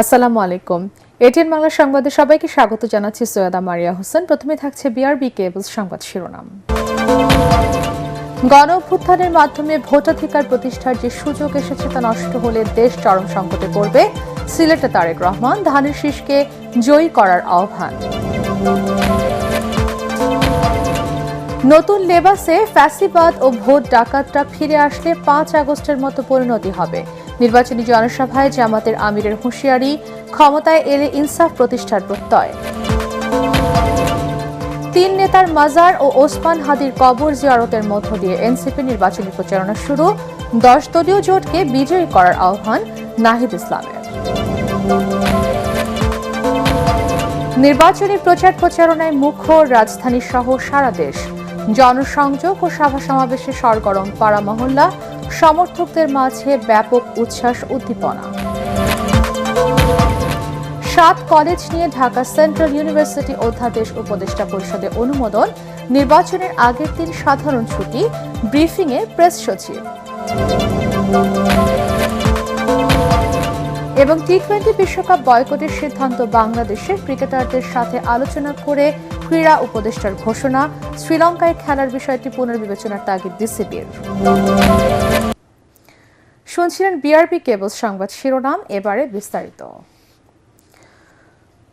আসসালামু আলাইকুম। এটিএন বাংলা সংবাদে সবাইকে স্বাগত জানাচ্ছি সৈয়দা মারিয়া হোসেন। প্রথমে থাকছে বিআরবি কেবলস সংবাদ শিরোনাম। গণ অভ্যুত্থানের মাধ্যমে ভোটাধিকার প্রতিষ্ঠার যে সুযোগ এসেছে তা নষ্ট হলে দেশ চরম সংকটে পড়বে। সিলেটে তারেক রহমান ধানের শীষকে জয়ী করার আহ্বান। নতুন লেবাসে ফ্যাসিবাদ ও ভোট ডাকাতরা ফিরে আসলে 5 আগস্টের মতো পরিণতি হবে। নির্বাচনী জনসভায় জামাতের আমিরের হুঁশিয়ারি, ক্ষমতায় এলে ইনসাফ প্রতিষ্ঠার প্রত্যয়। 3 নেতার মাজার ও ওসমান হাদির কবর জিয়ারতের মধ্য দিয়ে এনসিপি নির্বাচনী প্রচারণা শুরু। 10 দলীয় জোটকে বিজয়ী করার আহ্বান নাহিদ ইসলামের। নির্বাচনী প্রচারণায় মুখর রাজধানী সহ সারা দেশ। জনসংযোগ ও সভা সমাবেশে সরগরম পাড়া মহল্লা, সমর্থকদের মাঝে ব্যাপক উচ্ছ্বাস উদ্দীপনা। 7 কলেজ নিয়ে ঢাকা সেন্ট্রাল ইউনিভার্সিটি অধ্যাদেশ উপদেষ্টা পরিষদে অনুমোদন। নির্বাচনের আগের দিন সাধারণ ছুটি, ব্রিফিংয়ে প্রেস সচিব। এবং টি-20 বিশ্বকাপ বয়কটের সিদ্ধান্ত বাংলাদেশের ক্রিকেটারদের সাথে আলোচনা করে ক্রীড়া উপদেষ্টার ঘোষণা। শ্রীলঙ্কায় খেলার বিষয়টি পুনর্বিবেচনার তাগিদ বিসিবির। শুনছিলেন বিআরবি কেবলস সংবাদ শিরোনাম, এবারে বিস্তারিত।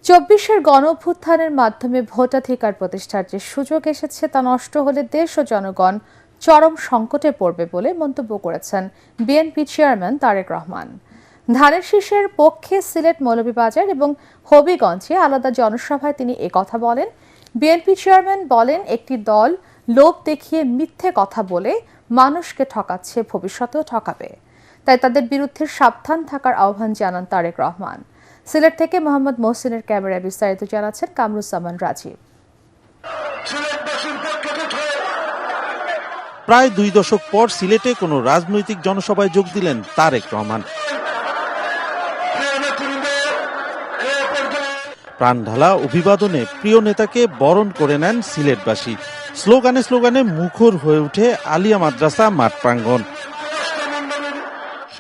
24-এর গণ অভ্যুত্থানের মাধ্যমে ভোটাধিকার প্রতিষ্ঠার যে সুযোগ এসেছে তা নষ্ট হলে দেশ ও জনগণ চরম সংকটে পড়বে বলে মন্তব্য করেছেন বিএনপি চেয়ারম্যান তারেক রহমান। ধানের শীষের পক্ষে সিলেট, মৌলভীবাজার এবং হবিগঞ্জে আলাদা জনসভায় তিনি একথা বলেন। বিএনপি চেয়ারম্যান বলেন, একটি দল লোভ দেখিয়ে মিথ্যে কথা বলে মানুষকে ঠকাচ্ছে, ভবিষ্যতেও ঠকাবে। তাই তাদের বিরুদ্ধে সাবধান থাকার আহ্বান জানান তারেক রহমান। সিলেট থেকে মোহাম্মদ মহসিনের ক্যামেরায় বিস্তারিত জানাচ্ছেন কামরুজ্জামান রাজীব। প্রায় 2 দশক পর সিলেটে কোনো রাজনৈতিক জনসভায় যোগ দিলেন তারেক রহমান। প্রাণঢালা অভিবাদনে প্রিয় নেতাকে বরণ করে নেন সিলেটবাসী। স্লোগানে স্লোগানে মুখর হয়ে ওঠে আলিয়া মাদ্রাসা মাঠ প্রাঙ্গণ।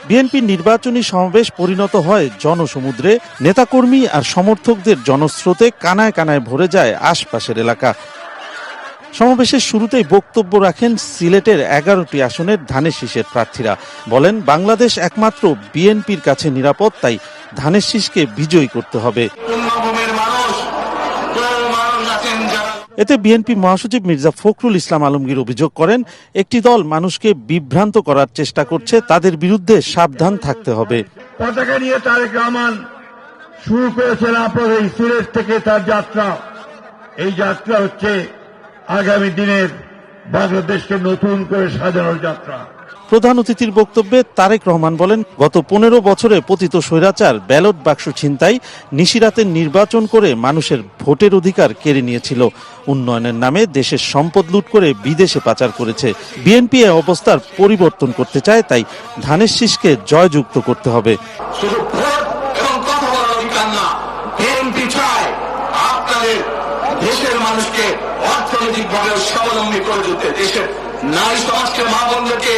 বিএনপির নির্বাচনী সমাবেশ পরিণত হয় জনসমুদ্রে। নেতাকর্মী আর সমর্থকদের জনস্রোতে কানায় কানায় ভরে যায় আশপাশের এলাকা। সমাবেশের শুরুতেই বক্তব্য রাখেন সিলেটের 11টি আসনের ধানের শীষের প্রার্থীরা। বলেন, বাংলাদেশ একমাত্র বিএনপির কাছে নিরাপদ, তাই ধানের শীষকে বিজয়ী করতে হবে। এতে বিএনপি মহাসচিব মির্জা ফখরুল ইসলাম আলমগীর অভিযোগ করেন, একটি দল মানুষকে বিভ্রান্ত করার চেষ্টা করছে, তাদের বিরুদ্ধে সাবধান থাকতে হবে। পতাকা নিয়ে তারেক রহমান শুরু করেছেন আপনার এই সিলেট থেকে তার যাত্রা। এই যাত্রা হচ্ছে আগামী দিনের বাংলাদেশকে নতুন করে সাজানোর যাত্রা। প্রধান অতিথির বক্তব্যে তারেক রহমান বলেন, গত 15 বছরে পতিত স্বৈরাচার ব্যালট বাক্স ছিনতাই, নিশিরাতের নির্বাচন করে মানুষের ভোটের অধিকার কেড়ে নিয়েছিল। উন্নয়নের নামে দেশের সম্পদ লুট করে বিদেশে পাচার করেছে। বিএনপি এই অবস্থার পরিবর্তন করতে চায়, তাই ধানের শীষকে জয়যুক্ত করতে হবে। দেশের মানুষকে অর্থনৈতিকভাবে স্বাবলম্বী করে দিতে, দেশের নারী সমাজকে, মা বোনদেরকে,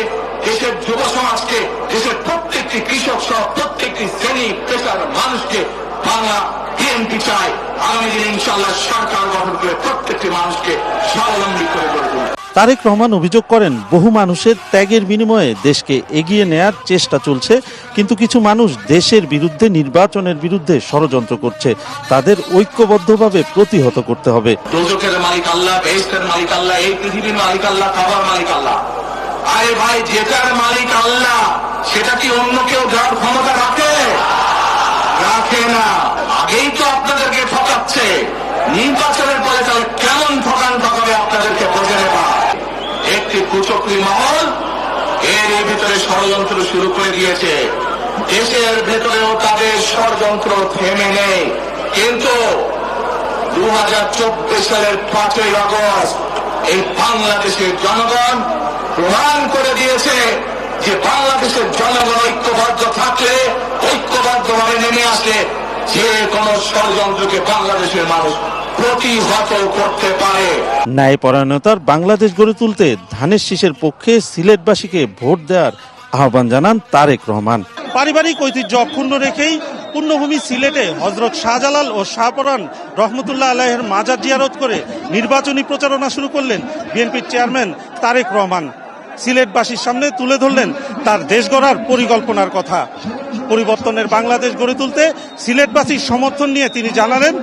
দেশের যুব সমাজকে, দেশের প্রত্যেকটি কৃষক সহ প্রত্যেকটি শ্রেণী পেশার মানুষকে বাংলা বিএনপি চায় আগামী দিনে ইনশাআল্লাহ সরকার গঠন করে প্রত্যেকটি মানুষকে স্বাবলম্বী করে গড়ে। তারেক রহমান অভিযোগ করেন, বহু মানুষের ত্যাগের বিনিময়ে দেশকে এগিয়ে নেয়ার চেষ্টা চলছে, কিন্তু কিছু মানুষ দেশের বিরুদ্ধে, নির্বাচনের বিরুদ্ধে ষড়যন্ত্র করছে। তাদের ঐক্যবদ্ধভাবে প্রতিহত করতে হবে। দোজখের মালিক আল্লাহ, বেহেশতের মালিক আল্লাহ, এই পৃথিবীর মালিক আল্লাহ, খাবার মালিক আল্লাহ। আরে ভাই, যেটার মালিক আল্লাহ সেটা কি অন্য কেউ যার ক্ষমতা রাখে? রাখে না। আগেই তো আপনাদেরকে ঠকাচ্ছে, নির্বাচনের পরে তাহলে কেমন ঠকাবে আপনাদেরকে বোঝে নেবা। একটি কুচক্রী মহল এর ভিতরে ষড়যন্ত্র শুরু করে দিয়েছে। দেশের ভেতরেও তাদের ষড়যন্ত্র থেমে নেই, কিন্তু 2024 সালের 5ই আগস্ট এই বাংলাদেশের জনগণ প্রমাণ করে দিয়েছে যে বাংলাদেশের জনগণ ঐক্যবদ্ধ থাকলে, ঐক্যবদ্ধভাবে নেমে আসলে যে কোনো ষড়যন্ত্রকে বাংলাদেশের মানুষ প্রতিহত করতে পারে। ন্যায়পরায়ণতার বাংলাদেশ গড়ে তুলতে ধানের শীষের পক্ষে সিলেটবাসীকে ভোট দেওয়ার আহ্বান জানান তারেক রহমান। পারিবারিক ঐতিহ্য অক্ষুণ্ণ রেখেই পূর্ণভূমি সিলেটে হযরত শাহজালাল ও শাহপরান রহমতুল্লাহ আলাইহির মাজার জিয়ারত করে নির্বাচনী প্রচারণা শুরু করলেন বিএনপির চেয়ারম্যান তারেক রহমান। সিলেটবাসীর সামনে তুলে ধরলেন তার দেশ গড়ার পরিকল্পনার কথা। পরিবর্তনের বাংলাদেশ গড়ে তুলতে সিলেটবাসীর সমর্থন নিয়ে তিনি জানালেন,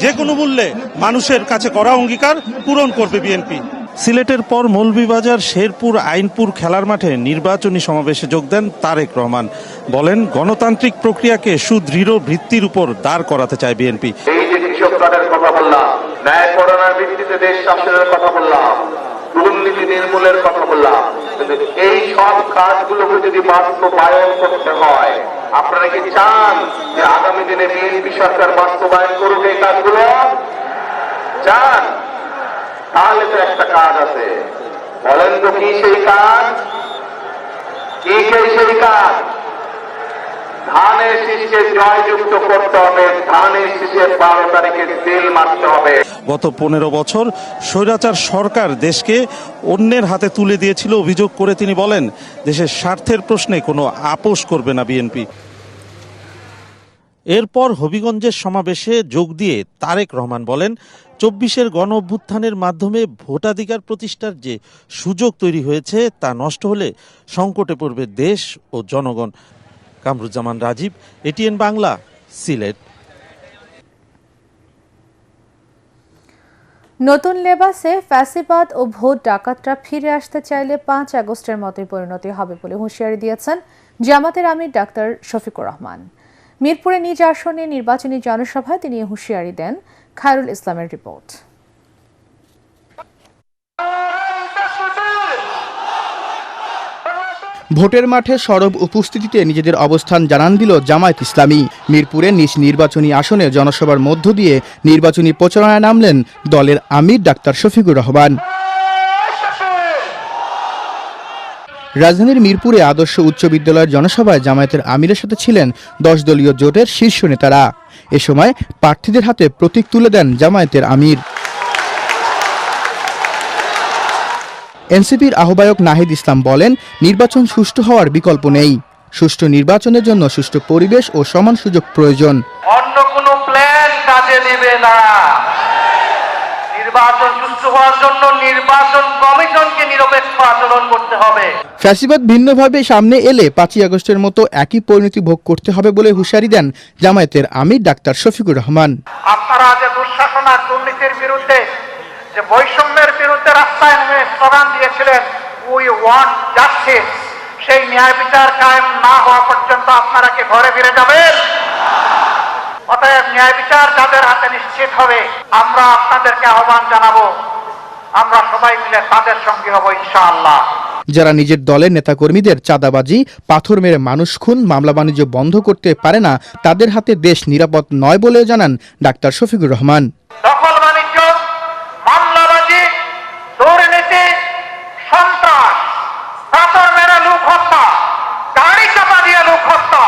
যে কোনো মূল্যে মানুষের কাছে করা অঙ্গীকার পূরণ করবে বিএনপি। সিলেটের পর মৌলভীবাজার শেরপুর আইনপুর খেলার মাঠে নির্বাচনী সমাবেশে যোগ দেন তারেক রহমান। বলেন, গণতান্ত্রিক প্রক্রিয়াকে সুদৃঢ় ভিত্তির উপর দাঁড় করাতে চায় বিএনপি। এই যে কৃষক কার্ডের কথা বললাম, ন্যায় পরায়ণের ভিত্তিতে দেশ শাসনের কথা বললাম, দুর্নীতি নির্মূলের কথা বললাম, কিন্তু এই সব কাজগুলোকে যদি বাস্তবায়ন করতে হয়, আপনারা কি চান যে আগামী দিনে বিএনপি সরকার বাস্তবায়ন করুক এই কাজগুলো? চান? তাহলে তো একটা কাজ আছে, বলেন তো কি সেই কাজ? কি সেই কাজ? ধানের শীষে জয়যুক্ত করতে হবে, ধানের শীষে 12 তারিখে তেল মারতে হবে। গত 15 বছর স্বৈরাচার সরকার দেশকে অন্যের হাতে তুলে দিয়েছিল অভিযোগ করে তিনি বলেন, দেশের স্বার্থের প্রশ্নে কোনো আপোষ করবে না বিএনপি। এরপর হবিগঞ্জের সমাবেশে যোগ দিয়ে তারেক রহমান বলেন, 24-এর গণ অভ্যুত্থানের মাধ্যমে ভোটাধিকার প্রতিষ্ঠার যে সুযোগ তৈরি হয়েছে তা নষ্ট হলে সংকটে পড়বে দেশ ও জনগণ। কামরুজ্জামান রাজীব, এটিএন বাংলা, সিলেট। নতুন লেবাসে ফ্যাসিবাদ ও ভোট ডাকাতরা ফিরে আসতে চাইলে 5 আগস্টের মতোই পরিণতি হবে বলে হুঁশিয়ারি দিয়েছেন জামাতের আমির ডাক্তার শফিকুর রহমান। মিরপুরে নিজ আসনে নির্বাচনী জনসভায় তিনি হুঁশিয়ারি দেন। খায়রুল ইসলামের রিপোর্ট। ভোটের মাঠে সরব উপস্থিতিতে নিজেদের অবস্থান জানান দিল জামায়াত ইসলামী। মিরপুরে নিজ নির্বাচনী আসনে জনসভার মধ্য দিয়ে নির্বাচনী প্রচারণায় নামলেন দলের আমির ডাক্তার শফিকুর রহমান। রাজধানীর মিরপুরে আদর্শ উচ্চ বিদ্যালয়ের জনসভায় জামায়াতের আমিরের সাথে ছিলেন 10 দলীয় জোটের শীর্ষ নেতারা। এ সময় প্রার্থীদের হাতে প্রতীক তুলে দেন জামায়াতের আমির। এনসিপির আহ্বায়ক নাহিদ ইসলাম বলেন, নির্বাচন সুষ্ঠু হওয়ার বিকল্প নেই। সুষ্ঠু নির্বাচনের জন্য সুষ্ঠু পরিবেশ ও সমান সুযোগ প্রয়োজন। অন্য কোনো প্ল্যান কাজে দেবে না। নির্বাচন সুষ্ঠু হওয়ার জন্য নির্বাচন কমিশনকে নিরপেক্ষ আচরণ করতে হবে। ফ্যাসিবাদ ভিন্নভাবে সামনে এলে 5 আগস্টের মতো একই পরিণতি ভোগ করতে হবে বলে হুঁশিয়ারি দেন জামায়াতের আমির ডাক্তার শফিকুর রহমান। আপনারা যে দুঃশাসন আর দুর্নীতির বিরুদ্ধে, যে বৈষম্যের বিরুদ্ধে রাস্তায় নেমে স্লোগান দিয়েছিলেন, উই ওয়ান্ট জাস্টিস, সেই ন্যায় বিচার কায়েম না হওয়া পর্যন্ত আপনারা কি ঘরে ফিরে যাবেন? অতএব ন্যায় বিচার যাদের হাতে নিশ্চিত হবে, আমরা আপনাদেরকে আহ্বান জানাবো, আমরা সবাই মিলে তাদের সঙ্গে হব ইনশাআল্লাহ। যারা নিজের দলের নেতাকর্মীদের চাঁদাবাজি, পাথর মেরে মানুষ খুন, মামলা বাণিজ্য বন্ধ করতে পারে না, তাদের হাতে দেশ নিরাপদ নয় বলেও জানান ডাক্তার শফিকুর রহমান। দখল বাণিজ্য, মামলাবাজি, দুর্নীতি, সন্ত্রাস, পাথর মেরে লোক হত্যা, গাড়ি চাপা দিয়ে লোক হত্যা,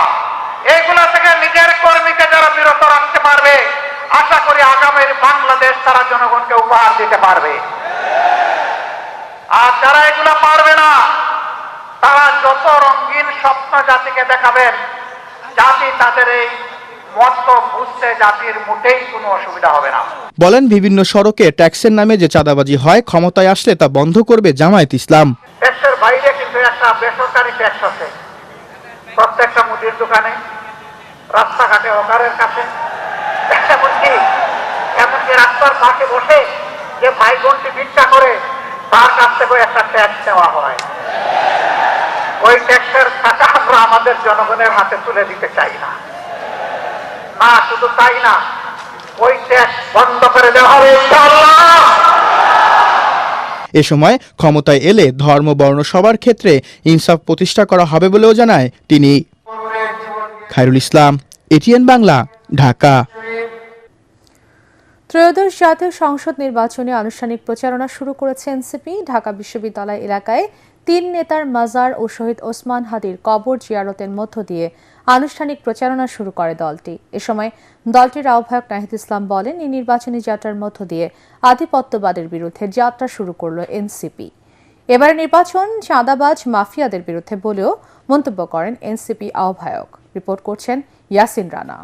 এগুলো থেকে নিজের কর্মীকে যারা বিরত রাখতে পারবে, আশা করি আগামীর বাংলাদেশ তারা জনগণকে উপহার দিতে পারবে। আর যারা এগুলো পারবে না, তারা যত রঙিন স্বপ্ন জাতিকে দেখাবেন, জাতি তাদের এই মত বুঝতে জাতির মোটেই কোনো অসুবিধা হবে না। বলেন, বিভিন্ন সড়কে ট্যাক্সের নামে যে চাঁদাবাজি হয়, ক্ষমতায় আসলে তা বন্ধ করবে জামায়াত ইসলাম। ট্যাক্সের বাইরে কিন্তু একটা বেসরকারি ট্যাক্স আছে, প্রত্যেকটা মুদির দোকানে, রাস্তাঘাটে, হকারের কাছে, এমনকি রাস্তার পাশে বসে যে ভাই বোনটি ভিক্ষা করে তার কাছ থেকে একটা ট্যাক্স নেওয়া হয়। ওই ট্যাক্সের টাকা আমরা আমাদের জনগণের হাতে তুলে দিতে চাই না। না শুধু তাই না, ওই ট্যাক্স বন্ধ করে দেওয়া হবে ইনশাআল্লাহ। এ সময় ক্ষমতায় এলে ধর্ম বর্ণ সবার ক্ষেত্রে ইনসাফ প্রতিষ্ঠা করা হবে বলেও জানায় তিনি। খায়রুল ইসলাম, এটিএন বাংলা, ঢাকা। ত্রয়োদশ জাতীয় সংসদ নির্বাচনে আনুষ্ঠানিক প্রচারণা শুরু করেছে এনসিপি। ঢাকা বিশ্ববিদ্যালয় এলাকায় 3 নেতার মাজার ও শহীদ ওসমান হাদির কবর জিয়ারতের মধ্য দিয়ে আনুষ্ঠানিক প্রচারণা শুরু করে দলটি। এ সময় দলটির আহ্বায়ক নাহিদ ইসলাম বলেন, এই নির্বাচনী যাত্রার মধ্য দিয়ে আধিপত্যবাদের বিরুদ্ধে যাত্রা শুরু করল এনসিপি। এবার নির্বাচন চাঁদাবাজ মাফিয়াদের বিরুদ্ধে বলেও মন্তব্য করেন এনসিপি আহ্বায়ক। রিপোর্ট করছেন ইয়াসিন রানা।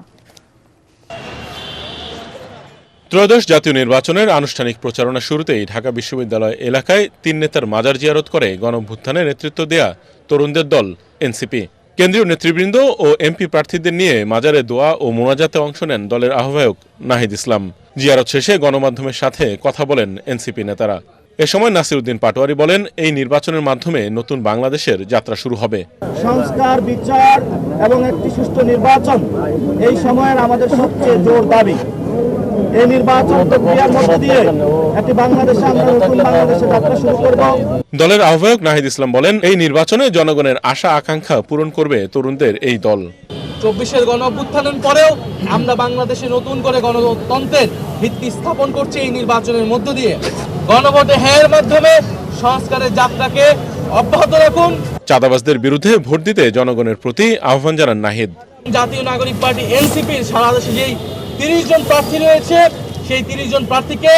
ত্রয়োদশ জাতীয় নির্বাচনের আনুষ্ঠানিক প্রচারণা শুরুতেই ঢাকা বিশ্ববিদ্যালয় এলাকায় 3 নেতার মাজার জিয়ারত করে গণঅভ্যুত্থানে নেতৃত্ব দেয়া তরুণদের দল এনসিপি। কেন্দ্রীয় নেতৃবৃন্দ ও এমপি প্রার্থীদের নিয়ে মাজারে দোয়া ও মোনাজাতে অংশ নেন দলের আহ্বায়ক নাহিদ ইসলাম। জিয়ারত শেষে গণমাধ্যমের সাথে কথা বলেন এনসিপি নেতারা। এ সময় নাসিরউদ্দিন পাটোয়ারি বলেন, এই নির্বাচনের মাধ্যমে নতুন বাংলাদেশের যাত্রা শুরু হবে। সংস্কার, বিচার এবং একটি সুষ্ঠু নির্বাচন এই সময়ের আমাদের সবচেয়ে জোর দাবি। এই নির্বাচন প্রক্রিয়ার মধ্য দিয়ে একটি বাংলাদেশে আমরা নতুন বাংলাদেশের যাত্রা শুরু করব। দলের আহ্বায়ক নাহিদ ইসলাম বলেন, এই নির্বাচনে জনগণের আশা আকাঙ্ক্ষা পূরণ করবে তরুণদের এই দল। 24-এর গণঅভ্যুত্থানের পরেও আমরা বাংলাদেশে নতুন করে গণতন্ত্রের ভিত্তি স্থাপন করছি এই নির্বাচনের মধ্য দিয়ে। গণভোটে হ্যাঁর মাধ্যমে সংস্কারের যাত্রাকে অব্যাহত রাখুন। চাঁদাবাজদের বিরুদ্ধে ভোট দিতে জনগণের প্রতি আহ্বান জানান নাহিদ। জাতীয় নাগরিক পার্টি এনসিপির সারা দেশে যেই 30 জন প্রার্থী রয়েছে, সেই 30 জন প্রার্থীকে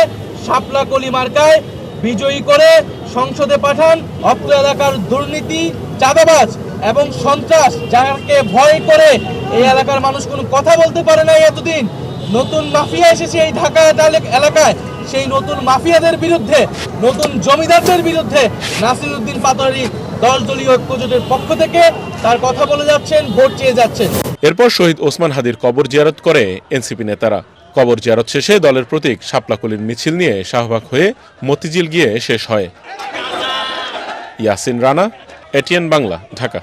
শাপলা কলি মার্কায় বিজয়ী করে সংসদে পাঠান। অত্র এলাকার দুর্নীতি, চাঁদাবাজ এবং সন্ত্রাস যাকে ভয় করে এই এলাকার মানুষ কোনো কথা বলতে পারে না এতদিন, নতুন মাফিয়া এসেছে এই ঢাকা এলাকায়, সেই নতুন মাফিয়াদের বিরুদ্ধে, নতুন জমিদারদের বিরুদ্ধে নাসিরউদ্দিন পাটোয়ারি দলীয় ঐক্যজোটের পক্ষ থেকে তার কথা বলে যাচ্ছেন, ভোট চেয়ে যাচ্ছেন। এরপর শহীদ ওসমান হাদির কবর জিয়ারত করে এনসিপি নেতারা। কবর জিয়ারত শেষে দলের প্রতীক শাপলাকলির মিছিল নিয়ে শাহবাগ হয়ে মতিঝিল গিয়ে শেষ হয়। ইয়াসিন রানা, এটিএন বাংলা, ঢাকা।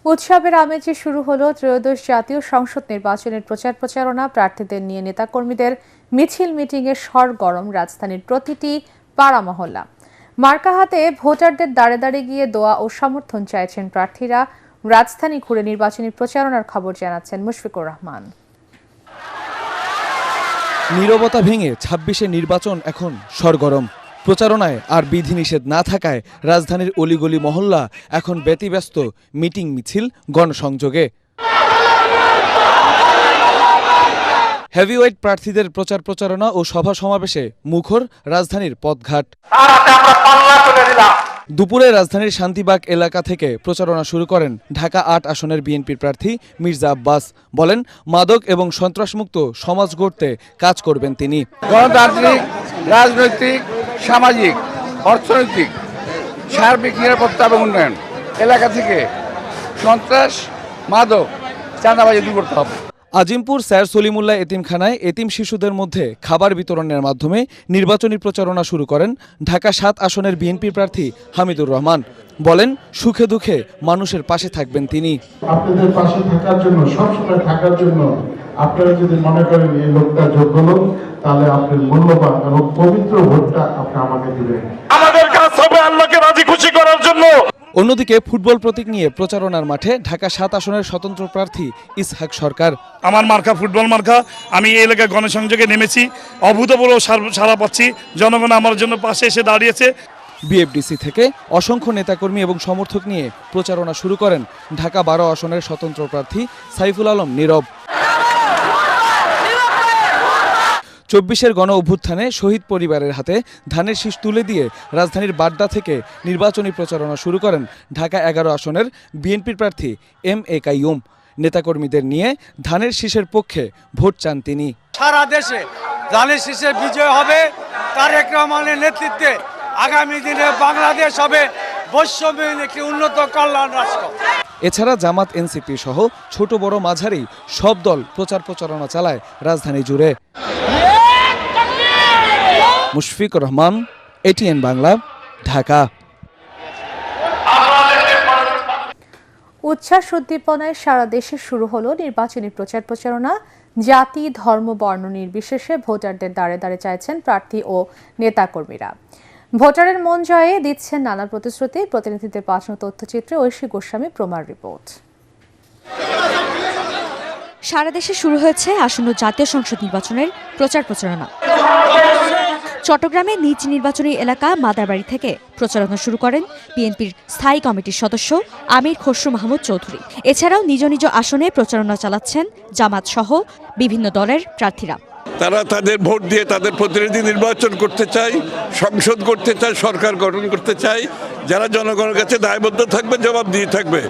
উৎসবের আমেজে শুরু হলো ত্রয়োদশ জাতীয় সংসদ নির্বাচনের প্রচার প্রচারণা। প্রার্থীদের নিয়ে নেতাকর্মীদের মিছিল মিটিংয়ে সরগরম রাজধানীর প্রতিটি পাড়া মহল্লা। মার্কা হাতে ভোটারদের দাঁড়ে দাঁড়ে গিয়ে দোয়া ও সমর্থন চাইছেন প্রার্থীরা। রাজধানী ঘুরে নির্বাচনী প্রচারণার খবর জানাচ্ছেন মুশফিকুর রহমান। নীরবতা ভেঙে 26-এ নির্বাচন এখন সরগরম। প্রচারণায় আর বিধিনিষেধ না থাকায় রাজধানীর অলিগলি মহল্লা এখন ব্যতিব্যস্ত মিটিং, মিছিল, গণসংযোগে। হেভিওয়েট প্রার্থীদের প্রচার প্রচারণা ও সভা সমাবেশে মুখর রাজধানীর পথঘাট। দুপুরে রাজধানীর শান্তিবাগ এলাকা থেকে প্রচারণা শুরু করেন ঢাকা 8 আসনের বিএনপির প্রার্থী মির্জা আব্বাস। বলেন, মাদক এবং সন্ত্রাসমুক্ত সমাজ গড়তে কাজ করবেন তিনি। গণতান্ত্রিক, রাজনৈতিক, সামাজিক, অর্থনৈতিক সার্বিক নিরাপত্তা এবং উন্নয়ন এলাকা থেকে সন্ত্রাস, মাদক, চাঁদাবাজি দূর করতে হবে। আজিমপুর স্যার সলিমুল্লাহ এতিমখানায় এতিম শিশুদের মধ্যে খাবার বিতরণের মাধ্যমে নির্বাচনী প্রচারণা শুরু করেন ঢাকা 7 আসনের বিএনপি প্রার্থী হামিদুর রহমান। বলেন, সুখে দুঃখে মানুষের পাশে থাকবেন তিনি। আপনাদের পাশে থাকার জন্য, সবসময় থাকার জন্য আপনারা যদি মনে করেন এই লোকটা যোগ্য লোক, তাহলে আপনার মূল্যবান এবং পবিত্র ভোটটা আপনি আমাকে দিবেন। আমাদের কাজ হবে আল্লাহকে রাজি খুশি করার জন্য। অন্যদিকে ফুটবল প্রতীক নিয়ে প্রচারণার মাঠে ঢাকা 7 আসনের স্বতন্ত্র প্রার্থী ইসহাক সরকার। আমার মার্কা ফুটবল মার্কা। আমি এই এলাকায় গণসংযোগে নেমেছি, অভূতপূর্ব সাড়া পাচ্ছি। জনগণ আমার জন্য পাশে এসে দাঁড়িয়েছে। বিএফডিসি থেকে অসংখ্য নেতাকর্মী এবং সমর্থক নিয়ে প্রচারণা শুরু করেন ঢাকা 12 আসনের স্বতন্ত্র প্রার্থী সাইফুল আলম নীরব। 24-এর গণ অভ্যুত্থানে শহীদ পরিবারের হাতে ধানের শীষ তুলে দিয়ে রাজধানীর বাড্ডা থেকে নির্বাচনী প্রচারণা শুরু করেন ঢাকা 11 আসনের বিএনপির প্রার্থী এম.এ. কাইয়ুম। নেতাকর্মীদের নিয়ে ধানের শীষের পক্ষে ভোট চান তিনি। সারা দেশে ধানের শীষে বিজয় হবে তারেক রহমানের নেতৃত্বে। আগামী দিনে বাংলাদেশ হবে বৈষম্যহীন একটি উন্নত কল্যাণ রাষ্ট্র। এছাড়া জামাত, এনসিপি সহ ছোট বড় মাঝারি সব দল প্রচার প্রচারণা চালায় রাজধানী জুড়ে। মুশফিকুর রহমান, এটিএন বাংলা, ঢাকা। উচ্ছ্বাস উদ্দীপনায় সারা দেশে শুরু হলো নির্বাচনী প্রচার প্রচারণা। জাতি, ধর্ম, বর্ণ নির্বিশেষে ভোটারদের দাঁড়ে দাঁড়ে চাইছেন প্রার্থী ও নেতাকর্মীরা। ভোটারের মন জয়ে দিচ্ছেন নানা প্রতিশ্রুতি। প্রতিনিধিদের পাঠানো তথ্যচিত্রে ঐশী গোস্বামী প্রমার রিপোর্ট। সারা দেশে শুরু হয়েছে আসন্ন জাতীয় সংসদ নির্বাচনের প্রচার প্রচারণা। চট্টগ্রামে নিজ নির্বাচনী এলাকা মাদারবাড়ি থেকে প্রচারণা শুরু করেন বিএনপির স্থায়ী কমিটির সদস্য আমির খসরু মাহমুদ চৌধুরী। এছাড়াও নিজ নিজ আসনে প্রচারণা চালাচ্ছেন জামাত সহ বিভিন্ন দলের প্রার্থীরা। তারা তাদের ভোট দিয়ে তাদের প্রতিনিধি নির্বাচন করতে চায়, সংসদ করতে চায়, সরকার গঠন করতে চায়। যারা জনগণের কাছে দায়বদ্ধ থাকবে, জবাব দিয়ে থাকবে।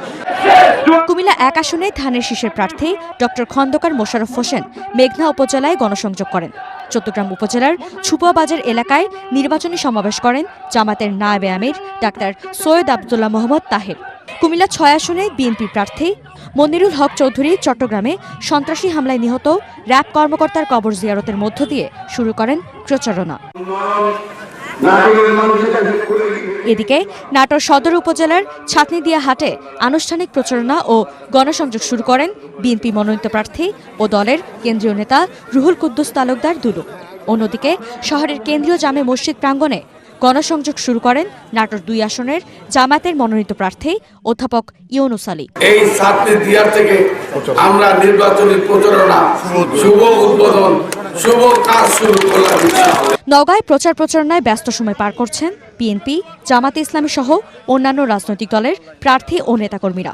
কুমিল্লা 1 আসনে ধানের শীষের প্রার্থী ডক্টর খন্দকার মোশাররফ হোসেন মেঘনা উপজেলায় গণসংযোগ করেন। চট্টগ্রাম উপজেলার ছুপোয়া বাজার এলাকায় নির্বাচনী সমাবেশ করেন জামাতের নায়েবে আমির ডাক্তার সৈয়দ আব্দুল্লাহ মোহাম্মদ তাহের। কুমিল্লা 6 আসনে বিএনপি প্রার্থী মনিরুল হক চৌধুরী চট্টগ্রামে সন্ত্রাসী হামলায় নিহত র্যাব কর্মকর্তার কবর জিয়ারতের মধ্য দিয়ে শুরু করেন প্রচারণা। এদিকে নাটোর সদর উপজেলার ছাতনিদিয়া হাটে আনুষ্ঠানিক প্রচারণা ও গণসংযোগ শুরু করেন বিএনপি মনোনীত প্রার্থী ও দলের কেন্দ্রীয় নেতা রুহুল কুদ্দুস তালুকদার দুলু। অন্যদিকে শহরের কেন্দ্রীয় জামে মসজিদ প্রাঙ্গণে গণসংযোগ শুরু করেন নাটোর 2 আসনের জামাতের মনোনীত প্রার্থী অধ্যাপক ইউনুস আলী। এই ছাতনিদিয়া থেকে আমরা নির্বাচনী প্রচারণা শুভ উদ্বোধন শুভ কাজ শুরু করলাম। নওগাঁয় প্রচারণায় ব্যস্ত সময় পার করছেন বিএনপি, জামাতে ইসলামী সহ অন্যান্য রাজনৈতিক দলের প্রার্থী ও নেতাকর্মীরা।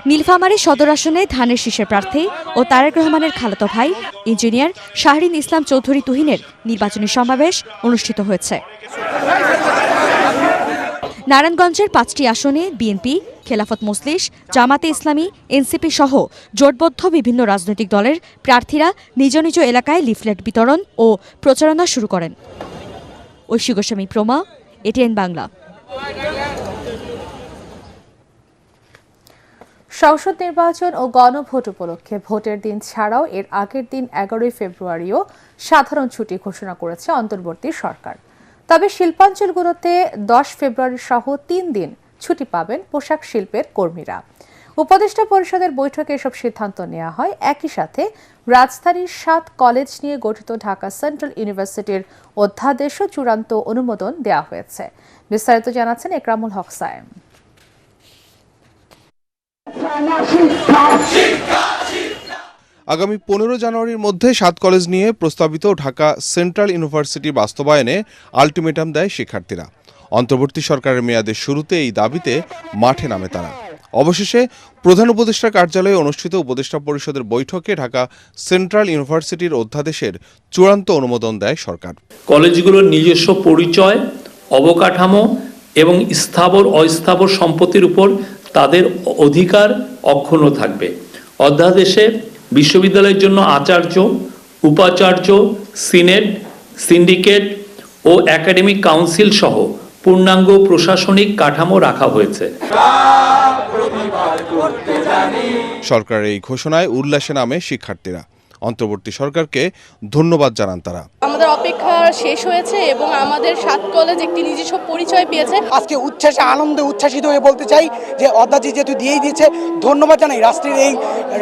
নীলফামারী সদর আসনে ধানের শীষের প্রার্থী ও তারেক রহমানের খালাতো ভাই ইঞ্জিনিয়ার শাহরিন ইসলাম চৌধুরী তুহিনের নির্বাচনী সমাবেশ অনুষ্ঠিত হয়েছে। নারায়ণগঞ্জের 5টি আসনে বিএনপি, খেলাফত মজলিস, জামাতে ইসলামী, এনসিপি সহ জোটবদ্ধ বিভিন্ন রাজনৈতিক দলের প্রার্থীরা নিজ নিজ এলাকায় লিফলেট বিতরণ ও প্রচারণা শুরু করেন। ঐশী গোস্বামী প্রমা, এটিএন বাংলা। সংসদ নির্বাচন ও গণভোট উপলক্ষে ভোটের দিন ছাড়াও এর আগের দিন 11 ফেব্রুয়ারিও সাধারণ ছুটি ঘোষণা করেছে অন্তর্বর্তী সরকার। তবে শিল্পাঞ্চলগুলোতে 10 ফেব্রুয়ারি সহ 3 দিন ছুটি পাবেন পোশাক শিল্পের কর্মীরা। উপদেষ্টা পরিষদের বৈঠকে এসব সিদ্ধান্ত নেওয়া হয়। একই সাথে রাজধানীর 7 কলেজ নিয়ে গঠিত ঢাকা সেন্ট্রাল ইউনিভার্সিটির অধ্যাদেশও চূড়ান্ত অনুমোদন দেওয়া হয়েছে। বিস্তারিত জানাচ্ছেন একরামুল হক সায়েম। আগামী 15 জানুয়ারির মধ্যে 7 কলেজ নিয়ে প্রস্তাবিত ঢাকা সেন্ট্রাল ইউনিভার্সিটি বাস্তবায়নে আলটিমেটাম দেয় শিক্ষার্থীরা। অন্তর্বর্তী সরকারের মেয়াদের শুরুতে এই দাবিতে মাঠে নামে তারা। অবশেষে প্রধান উপদেষ্টার কার্যালয়ে অনুষ্ঠিত উপদেষ্টা পরিষদের বৈঠকে ঢাকা সেন্ট্রাল ইউনিভার্সিটির অধ্যাদেশের চূড়ান্ত অনুমোদন দেয় সরকার। কলেজগুলোর নিজস্ব পরিচয়, অবকাঠামো এবং স্থাবর অস্থাবর সম্পত্তির উপর তাদের অধিকার অক্ষুণ্ণ থাকবে। অধ্যাদেশে বিশ্ববিদ্যালয়ের জন্য আচার্য, উপাচার্য, সিনেট, সিন্ডিকেট ও একাডেমিক কাউন্সিল সহ পূর্ণাঙ্গ প্রশাসনিক কাঠামো রাখা হয়েছে। সরকারের এই ঘোষণায় উল্লাসে নামে শিক্ষার্থীরা। অন্তর্বর্তী সরকারকে ধন্যবাদ জানান তারা। আমাদের অপেক্ষা শেষ হয়েছে এবং আমাদের 7 কলেজ একটি নিজস্ব পরিচয় পেয়েছে। আজকে উচ্ছ্বাসে আনন্দে উচ্ছ্বাসিত হয়ে বলতে চাই যে অধ্যাদেশ যেহেতু দিয়েই দিয়েছে, ধন্যবাদ জানাই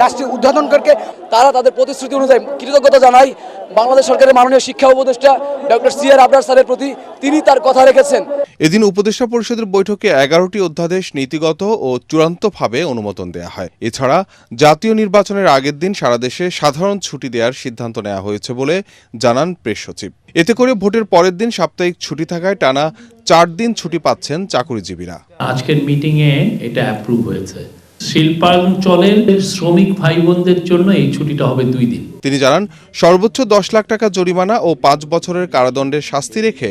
রাষ্ট্রের উদ্বোধনকারকে। তারা তাদের প্রতিশ্রুতি অনুযায়ী কৃতজ্ঞতা জানাই বাংলাদেশ সরকারের মাননীয় শিক্ষা উপদেষ্টা ডক্টর সিআর আবরার স্যারের প্রতি। তিনি তার কথা রেখেছেন। এদিন উপদেষ্টা পরিষদের বৈঠকে 11টি অধ্যাদেশ নীতিগত ও চূড়ান্তভাবে অনুমোদন দেওয়া হয়। এছাড়া জাতীয় নির্বাচনের আগের দিন সারা দেশে সাধারণ ছুটি দেওয়ার সিদ্ধান্ত নেওয়া হয়েছে বলে জানান প্রেস সচিব। এতে করে ভোটের পরের দিন সাপ্তাহিক ছুটি থাকায় টানা 4 দিন ছুটি পাচ্ছেন চাকুরিজীবীরা। আজকের মিটিংয়ে এটা অ্যাপ্রুভ হয়েছে। শিল্পাঞ্চলের শ্রমিক ভাই বোনদের জন্য এই ছুটিটা হবে 2 দিন। তিনি জানান, সর্বোচ্চ 10 লাখ টাকা জরিমানা ও 5 বছরের কারাদণ্ডের শাস্তি রেখে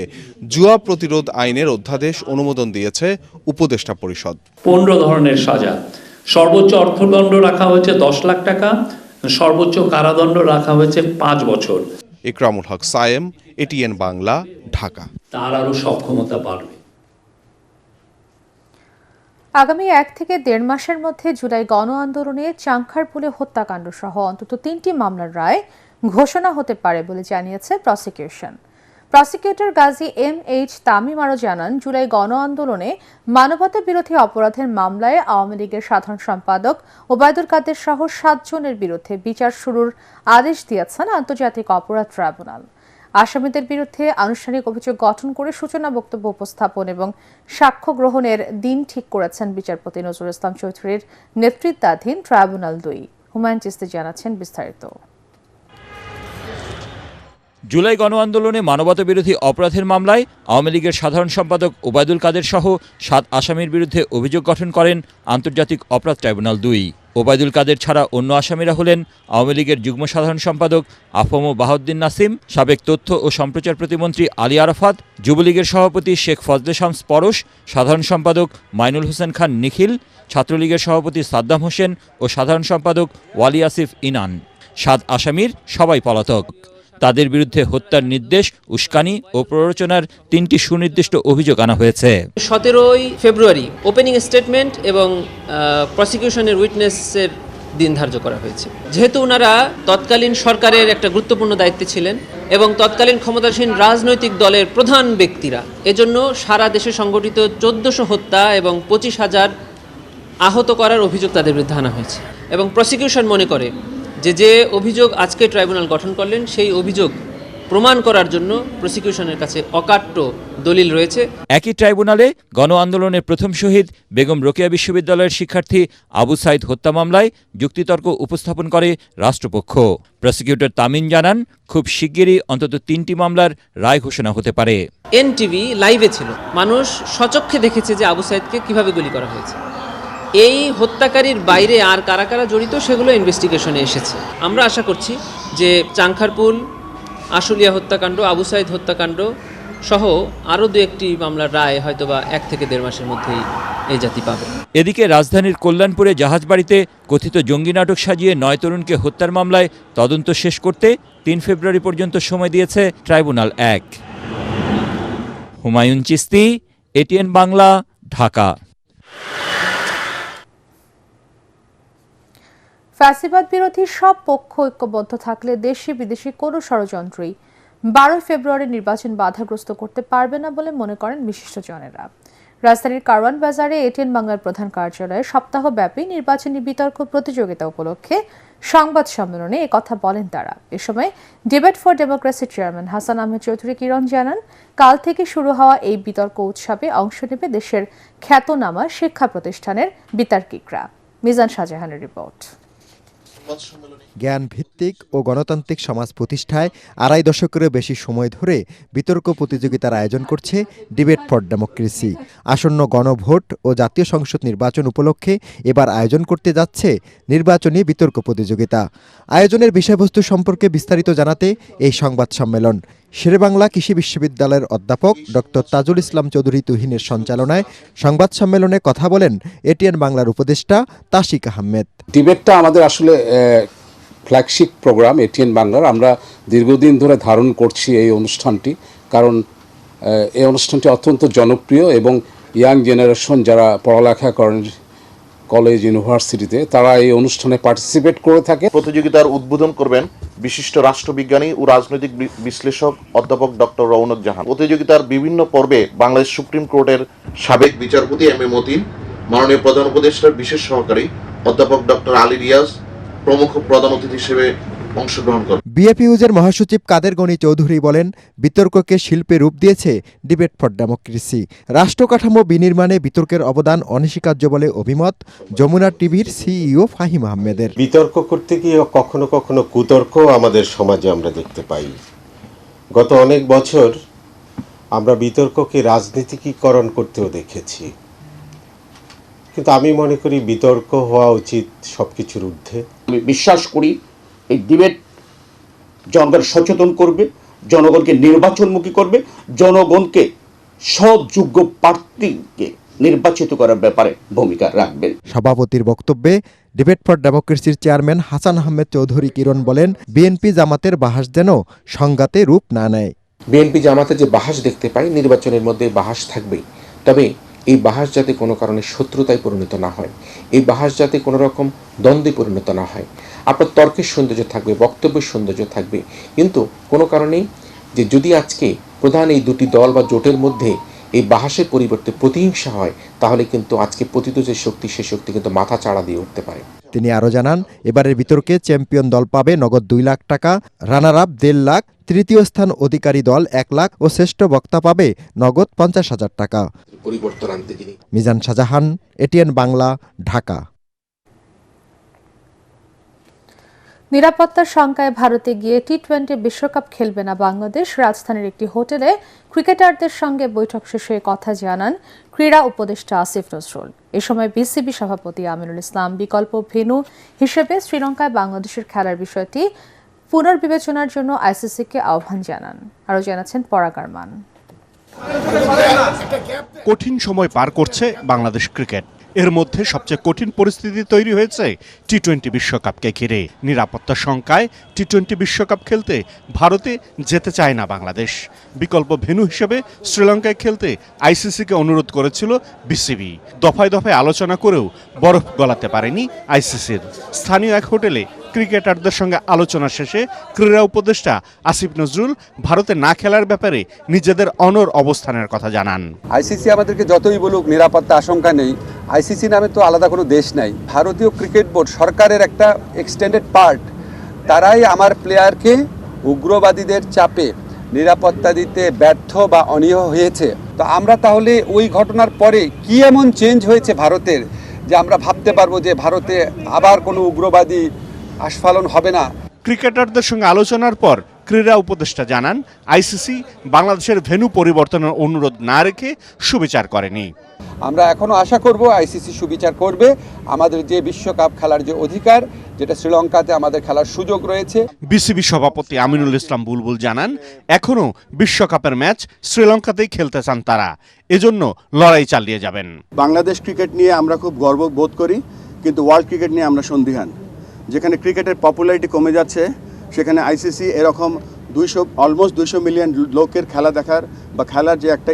জুয়া প্রতিরোধ আইনের অধ্যাদেশ অনুমোদন দিয়েছে উপদেষ্টা পরিষদ। 15 ধরনের সাজা, সর্বোচ্চ অর্থদণ্ড রাখা হয়েছে 10 লাখ টাকা, সর্বোচ্চ কারাদণ্ড রাখা হয়েছে 5 বছর। একরামুল হক সায়েম, এটিএন বাংলা, ঢাকা। তার আরো সক্ষমতা বাড়বে। আগামী 1 থেকে 1.5 মাসের মধ্যে জুলাই গণ আন্দোলনে চাংখারপুলে হত্যাকাণ্ড সহ অন্তত 3টি মামলার রায় ঘোষণা হতে পারে বলে জানিয়েছে prosecution. Prosecutor Gazi MH Tamim আরও জানান, জুলাই গণ আন্দোলনে মানবতা বিরোধী অপরাধের মামলায় আওয়ামী লীগের সাধারণ সম্পাদক ওবায়দুল কাদের সহ 7 জনের বিরুদ্ধে বিচার শুরুর আদেশ দিয়েছেন আন্তর্জাতিক অপরাধ ট্রাইব্যুনাল। আসামিদের বিরুদ্ধে আনুষ্ঠানিক অভিযোগ গঠন করে সূচনা বক্তব্য উপস্থাপন এবং সাক্ষ্য গ্রহণের দিন ঠিক করেছেন বিচারপতি নজরুল ইসলাম চৌধুরীর নেতৃত্বাধীন ট্রাইব্যুনাল 2। হুমায়ুন চিস্তি জানাচ্ছেন বিস্তারিত। জুলাই গণ আন্দোলনে মানবতাবিরোধী অপরাধের মামলায় আওয়ামী লীগের সাধারণ সম্পাদক ওবায়দুল কাদের সহ 7 আসামির বিরুদ্ধে অভিযোগ গঠন করেন আন্তর্জাতিক অপরাধ ট্রাইব্যুনাল 2। ওবায়দুল কাদের ছাড়া অন্য আসামিরা হলেন আওয়ামী লীগের যুগ্ম সাধারণ সম্পাদক আফম বাহাউদ্দিন নাসিম, সাবেক তথ্য ও সম্প্রচার প্রতিমন্ত্রী আলী আরাফাত, যুবলীগের সভাপতি শেখ ফজলে শামস পরশ, সাধারণ সম্পাদক মাইনুল হোসেন খান নিখিল, ছাত্রলীগের সভাপতি সাদ্দাম হোসেন ও সাধারণ সম্পাদক ওয়ালি আসিফ ইনান। 7 আসামির সবাই পলাতক। তাদের বিরুদ্ধে হত্যার নির্দেশ, উস্কানি ও প্ররোচনার 3টি সুনির্দিষ্ট অভিযোগ আনা হয়েছে। 17 ফেব্রুয়ারি ওপেনিং স্টেটমেন্ট এবং প্রসিকিউশনের উইটনেসের দিন ধার্য করা হয়েছে। যেহেতু ওনারা তৎকালীন সরকারের একটা গুরুত্বপূর্ণ দায়িত্বে ছিলেন এবং তৎকালীন ক্ষমতাসীন রাজনৈতিক দলের প্রধান ব্যক্তিরা, এজন্য সারা দেশে সংগঠিত 1400 হত্যা এবং 25,000 আহত করার অভিযোগ তাদের বিরুদ্ধে আনা হয়েছে। এবং প্রসিকিউশন মনে করে যে অভিযোগ আজকে ট্রাইব্যুনাল গঠন করলেন সেই অভিযোগ প্রমাণ করার জন্য প্রসিকিউশনের কাছে অকাট্য দলিল রয়েছে। একই ট্রাইব্যুনালে গণ আন্দোলনের প্রথম শহীদ বেগম রোকেয়া বিশ্ববিদ্যালয়ের শিক্ষার্থী আবু সাইদ হত্যা মামলায় যুক্তিতর্ক উপস্থাপন করে রাষ্ট্রপক্ষ। প্রসিকিউটর তামিন জানান, খুব শিগগিরই অন্তত 3টি মামলার রায় ঘোষণা হতে পারে। এনটিভি লাইভে ছিল, মানুষ সচক্ষে দেখেছে যে আবু সাইদকে কিভাবে গুলি করা হয়েছে। এই হত্যাকারীর বাইরে আর কারা কারা জড়িত সেগুলো ইনভেস্টিগেশনে এসেছে। আমরা আশা করছি যে চাংখারপুল, আশুলিয়া হত্যাকাণ্ড, আবু সাইদ হত্যাকাণ্ড সহ আরও 2-1টি মামলার রায় হয়তোবা 1 থেকে 1.5 মাসের মধ্যেই এই জাতি পাবে। এদিকে রাজধানীর কল্যাণপুরে জাহাজবাড়িতে কথিত জঙ্গি নাটক সাজিয়ে 9 তরুণকে হত্যার মামলায় তদন্ত শেষ করতে 3 ফেব্রুয়ারি পর্যন্ত সময় দিয়েছে ট্রাইব্যুনাল 1। হুমায়ুন চিস্তি, এটিএন বাংলা, ঢাকা। ফ্যাসিবাদ বিরোধী সব পক্ষ ঐক্যবদ্ধ থাকলে দেশি বিদেশি কোনো ষড়যন্ত্রই 12 ফেব্রুয়ারি নির্বাচন বাধাগ্রস্ত করতে পারবে না বলে মনে করেন বিশিষ্টজনেরা। রাজধানীর কারওয়ান বাজারে এটিএন বাংলার প্রধান কার্যালয়ে সপ্তাহব্যাপী নির্বাচনী বিতর্ক প্রতিযোগিতা উপলক্ষে সংবাদ সম্মেলনে একথা বলেন তারা। এ সময় debate for democracy chairman Hasan Ahmed Chowdhury Kiran জানান, কাল থেকে শুরু হওয়া এই বিতর্ক উৎসবে অংশ নেবে দেশের খ্যাতনামা শিক্ষা প্রতিষ্ঠানের বিতার্কিকরা। মিজান শাহজাহানের রিপোর্ট। জ্ঞান ভিত্তিক ও গণতান্ত্রিক সমাজ প্রতিষ্ঠায় 2.5 দশকেরও বেশি সময় ধরে বিতর্ক প্রতিযোগিতার আয়োজন করছে ডিবেট ফর ডেমোক্রেসি। আসন্ন গণভোট ও জাতীয় সংসদ নির্বাচন উপলক্ষে এবার আয়োজন করতে যাচ্ছে নির্বাচনী বিতর্ক প্রতিযোগিতা। আয়োজনের বিষয়বস্তু সম্পর্কে বিস্তারিত জানাতে এই সংবাদ সম্মেলন। শেরেবাংলা কৃষি বিশ্ববিদ্যালয়ের অধ্যাপক ডক্টর তাজুল ইসলাম চৌধুরী তুহিনের সঞ্চালনায় সংবাদ সম্মেলনে কথা বলেন এটিএন বাংলার উপদেষ্টা তাশিক আহমেদ। ডিবেটটা আমাদের আসলে ফ্ল্যাগশিপ প্রোগ্রাম এটিএন বাংলার। আমরা দীর্ঘদিন ধরে ধারণ করছি এই অনুষ্ঠানটি, কারণ এই অনুষ্ঠানটি অত্যন্ত জনপ্রিয় এবং ইয়াং জেনারেশন যারা পড়ালেখা করেন কলেজ ইউনিভার্সিটিতে, তারা এই অনুষ্ঠানে পার্টিসিপেট করে থাকে। প্রতিযোগিতার উদ্বোধন করবেন বিশিষ্ট রাষ্ট্রবিজ্ঞানী ও রাজনৈতিক বিশ্লেষক অধ্যাপক ডক্টর রৌনক জাহান। প্রতিযোগিতার বিভিন্ন পর্বে বাংলাদেশ সুপ্রিম কোর্টের সাবেক বিচারপতি এম এ মতিন, মাননীয় প্রধান উপদেষ্টার বিশেষ সহকারী অধ্যাপক ডক্টর আলী রিয়াজ প্রমুখ প্রধান অতিথি হিসেবে অংশগ্রহণ করেন। বিএপিইউজের মহাসচিব কাদের গনি চৌধুরী বলেন, বিতর্ককে শিল্পে রূপ দিয়েছে ডিবেট ফর ডেমোক্রেসি। রাষ্ট্রকাঠামো বিনির্মাণে বিতর্কের অবদান অনস্বীকার্য বলে অভিমত যমুনা টিভির সিইও ফাহিম আহমেদের। বিতর্ক করতে গিয়ে কখনো কখনো কুতর্ক আমাদের সমাজে আমরা দেখতে পাই। গত অনেক বছর আমরা বিতর্ককে রাজনীতিকীকরণ করতেও দেখেছি, কিন্তু আমি মনে করি বিতর্ক হওয়া উচিত সবকিছুর ঊর্ধ্বে। আমি বিশ্বাস করি এই ডিবেট জনগণ সচেতন করবে, জনগণকে নির্বাচনমুখী করবে, জনগণকে সৎযোগ্য প্রার্থীকে নির্বাচিত করার ব্যাপারে ভূমিকা রাখবেন। সভাপতির বক্তব্যে ডিবেট ফর ডেমোক্রেসির চেয়ারম্যান হাসান আহমেদ চৌধুরী কিরণ বলেন, বিএনপি জামাতের বাহাস যেন সংঘাতে রূপ না নেয়। বিএনপি জামাতে যে বাহাস দেখতে পাই, নির্বাচনের মধ্যে বাহাস থাকবেই, তবে এই বাহাস যাতে কোনো কারণে শত্রুতায় পরিণত না হয়, এই বাহাস যাতে কোনো রকম দ্বন্দ্বে পরিণত না হয়। আপনার তর্কের সৌন্দর্য থাকবে, বক্তব্যের সৌন্দর্য থাকবে, কিন্তু কোনো কারণেই যে যদি আজকে প্রধান এই দুটি দল বা জোটের মধ্যে এই বাহাসের পরিবর্তে প্রতিহিংসা হয়, তাহলে কিন্তু আজকে পতিত যে শক্তি, সে শক্তি কিন্তু মাথা চাড়া দিয়ে উঠতে পারে। তিনি আরও জানান, এবারের বিতর্কে চ্যাম্পিয়ন দল পাবে নগদ 2 লাখ টাকা, রানার আপ 1.5 লাখ, তৃতীয় স্থান অধিকারী দল 1 লাখ ও শ্রেষ্ঠ বক্তা পাবে নগদ 50,000 টাকা। পরিবর্তন আনতে তিনি। মিজান শাহজাহান, এটিএন বাংলা, ঢাকা। নিরাপত্তার শঙ্কায় ভারতে গিয়ে টি-20 বিশ্বকাপ খেলবে না বাংলাদেশ। রাজধানীর একটি হোটেলে ক্রিকেটারদের সঙ্গে বৈঠক শেষে কথা জানান ক্রীড়া উপদেষ্টা আসিফ নজরুল। এ সময় বিসিবি সভাপতি আমিনুল ইসলাম বিকল্প ভেন্যু হিসেবে শ্রীলঙ্কায় বাংলাদেশের খেলার বিষয়টি পুনর্বিবেচনার জন্য আইসিসিকে আহ্বান জানান। আরও জানাচ্ছেন পরাগ আরমান। কঠিন সময় পার করছে বাংলাদেশ ক্রিকেট। এর মধ্যে সবচেয়ে কঠিন পরিস্থিতি তৈরি হয়েছে টি-20 বিশ্বকাপকে ঘিরে। নিরাপত্তা শঙ্কায় টি-20 বিশ্বকাপ খেলতে ভারতে যেতে চায় না বাংলাদেশ। বিকল্প ভেন্যু হিসেবে শ্রীলঙ্কায় খেলতে আইসিসিকে অনুরোধ করেছিল বিসিবি। দফায় দফায় আলোচনা করেও বরফ গলাতে পারেনি আইসিসির। স্থানীয় এক হোটেলে ক্রিকেটারদের সঙ্গে আলোচনা শেষে ক্রীড়া উপদেষ্টা আসিফ নজরুল ভারতে না খেলার ব্যাপারে নিজেদের অনড় অবস্থানের কথা জানান। আইসিসি আমাদেরকে যতই বলুক নিরাপত্তা আশঙ্কা নেই, আইসিসি নামে তো আলাদা কোনো দেশ নাই। ভারতীয় ক্রিকেট বোর্ড সরকারের একটা এক্সটেন্ডেড পার্ট, তারাই আমার প্লেয়ারকে উগ্রবাদীদের চাপে নিরাপত্তা দিতে ব্যর্থ বা অনীহ হয়েছে। তো আমরা তাহলে ওই ঘটনার পরে কি এমন চেঞ্জ হয়েছে ভারতের যে আমরা ভাবতে পারবো যে ভারতে আবার কোনো উগ্রবাদী আস্ফালন হবে না। ক্রিকেটারদের সঙ্গে আলোচনার পর ক্রীড়া উপদেষ্টা জানান আইসিসি বাংলাদেশের ভেন্যু পরিবর্তনের অনুরোধ না রেখে সুবিচার করেনি। আমরা এখনো আশা করব আইসিসি সুবিচার করবে। আমাদের যে বিশ্বকাপ খেলার যে অধিকার, যেটা শ্রীলঙ্কাতে আমাদের খেলার সুযোগ রয়েছে। বিসিবি সভাপতি আমিনুল ইসলাম বুলবুল জানান এখনো বিশ্বকাপের ম্যাচ শ্রীলঙ্কাতেই খেলতে চান তারা, এজন্য লড়াই চালিয়ে যাবেন। বাংলাদেশ ক্রিকেট নিয়ে আমরা খুব গর্ব বোধ করি, কিন্তু ওয়ার্ল্ড ক্রিকেট নিয়ে আমরা সন্দিহান। যেখানে ক্রিকেটের পপুলারিটি কমে যাচ্ছে, সেখানে আইসিসি এরকম অলমোস্ট 200 মিলিয়ন লোকের খেলা দেখার বা খেলার যে একটা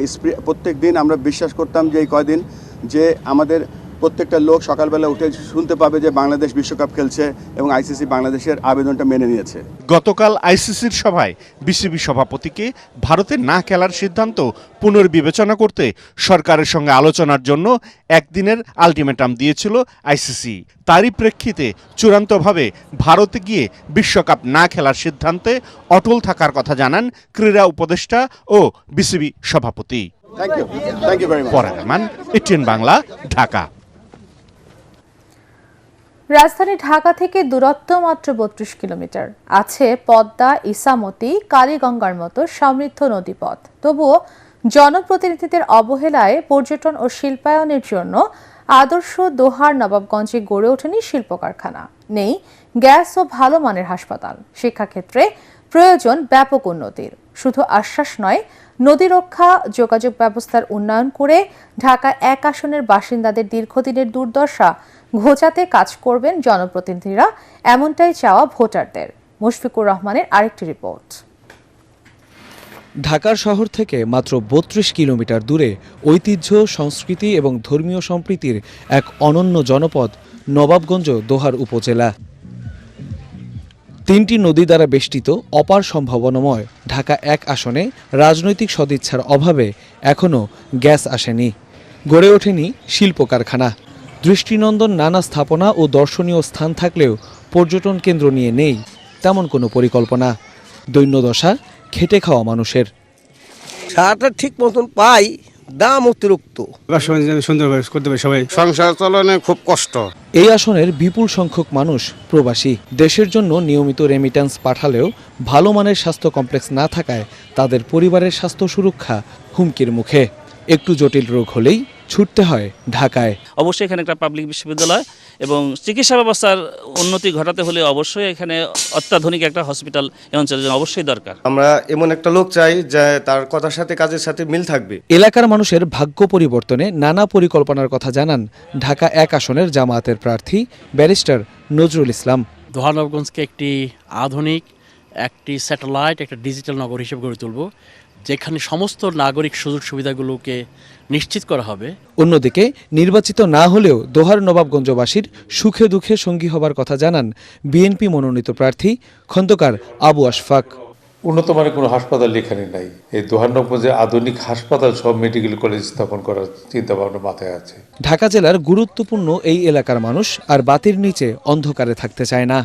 প্রত্যেক দিন আমরা বিশ্বাস করতাম যে এই কয়দিন যে আমাদের প্রত্যেকটা লোক সকালবেলা উঠে শুনতে পাবে যে বাংলাদেশ বিশ্বকাপ খেলছে এবং আইসিসি বাংলাদেশের আবেদনটা মেনে নিয়েছে। গতকাল আইসিসির সভায় বিসিবি সভাপতিকে ভারতে না খেলার সিদ্ধান্ত পুনর্বিবেচনা করতে সরকারের সঙ্গে আলোচনার জন্য একদিনের আলটিমেটাম দিয়েছিল আইসিসি। তারই প্রেক্ষিতে চূড়ান্তভাবে ভারতে গিয়ে বিশ্বকাপ না খেলার সিদ্ধান্তে অটল থাকার কথা জানান ক্রীড়া উপদেষ্টা ও বিসিবি সভাপতি। পরাগ আরমান, এটিএন বাংলা, ঢাকা। রাজধানী ঢাকা থেকে দূরত্ব মাত্র 32 কিলোমিটার। আছে পদ্মা, ইসামতি, কালীগঙ্গার মতো সমৃদ্ধ নদীপথ। তবুও জনপ্রতিনিধিদের অবহেলায় পর্যটন ও শিল্পায়নের জন্য আদর্শ দোহার নবাবগঞ্জে গড়ে ওঠেনি শিল্প কারখানা। নেই গ্যাস ও ভালো মানের হাসপাতাল। শিক্ষাক্ষেত্রে প্রয়োজন ব্যাপক উন্নতির। শুধু আশ্বাস নয়, নদী রক্ষা, যোগাযোগ ব্যবস্থার উন্নয়ন করে ঢাকা 1 আসনের বাসিন্দাদের দীর্ঘদিনের দুর্দশা ঘোচাতে কাজ করবেন জনপ্রতিনিধিরা, এমনটাই চাওয়া ভোটারদের। মুশফিকুর রহমানের আরেকটি রিপোর্ট। ঢাকার শহর থেকে মাত্র 32 কিলোমিটার দূরে ঐতিহ্য, সংস্কৃতি এবং ধর্মীয় সম্প্রীতির এক অনন্য জনপদ নবাবগঞ্জ দোহার উপজেলা। 3টি নদী দ্বারা বেষ্টিত অপার সম্ভাবনাময় ঢাকা 1 আসনে রাজনৈতিক সদিচ্ছার অভাবে এখনও গ্যাস আসেনি, গড়ে ওঠেনি শিল্প কারখানা। দৃষ্টিনন্দন নানা স্থাপনা ও দর্শনীয় স্থান থাকলেও পর্যটন কেন্দ্র নিয়ে নেই তেমন কোনো পরিকল্পনা। দৈন্যদশা খেটে খাওয়া মানুষের। সারটা ঠিক মতন পাই, দাম অতিরিক্ত। সুন্দরভাবে করতে পারে সবাই, সংসার চালানো খুব কষ্ট। এই আসনের বিপুল সংখ্যক মানুষ প্রবাসী। দেশের জন্য নিয়মিত রেমিট্যান্স পাঠালেও ভালো মানের স্বাস্থ্য কমপ্লেক্স না থাকায় তাদের পরিবারের স্বাস্থ্য সুরক্ষা হুমকির মুখে। একটু জটিল রোগ হলেই ছুটতে হয় ঢাকায়। অবশ্যই এখানে একটা পাবলিক বিশ্ববিদ্যালয় এবং চিকিৎসা ব্যবস্থার উন্নতি ঘটাতে হলে অবশ্যই এখানে অত্যাধুনিক একটা হসপিটাল এই অঞ্চলের জন্য অবশ্যই দরকার। আমরা এমন একটা লোক চাই যে তার কথার সাথে কাজের সাথে মিল থাকবে। এলাকার মানুষের ভাগ্য পরিবর্তনে নানা পরিকল্পনার কথা জানান ঢাকা 1 আসনের জামায়াতের প্রার্থী ব্যারিস্টার নজরুল ইসলাম। দোহা নবাবগঞ্জকে একটি আধুনিক, একটি স্যাটেলাইট, একটা ডিজিটাল নগর হিসেবে গড়ে তুলব, যেখানে সমস্ত নাগরিক সুযোগ সুবিধাগুলোকে নিশ্চিত করা হবে। অন্যদিকে নির্বাচিত না হলেও দোহার নবাবগঞ্জবাসীর সুখে দুঃখে সঙ্গী হবার কথা জানান বিএনপি মনোনীত প্রার্থী খন্দকার আবু আশফাক। উন্নত মানের কোনো হাসপাতাল এখানে নাই। এই দোহার নবাবগঞ্জে আধুনিক হাসপাতাল সব মেডিকেল কলেজ স্থাপন করার চিন্তা ভাবনা মাথায় আছে। ঢাকা জেলার গুরুত্বপূর্ণ এই এলাকার মানুষ আর বাতির নিচে অন্ধকারে থাকতে চায় না।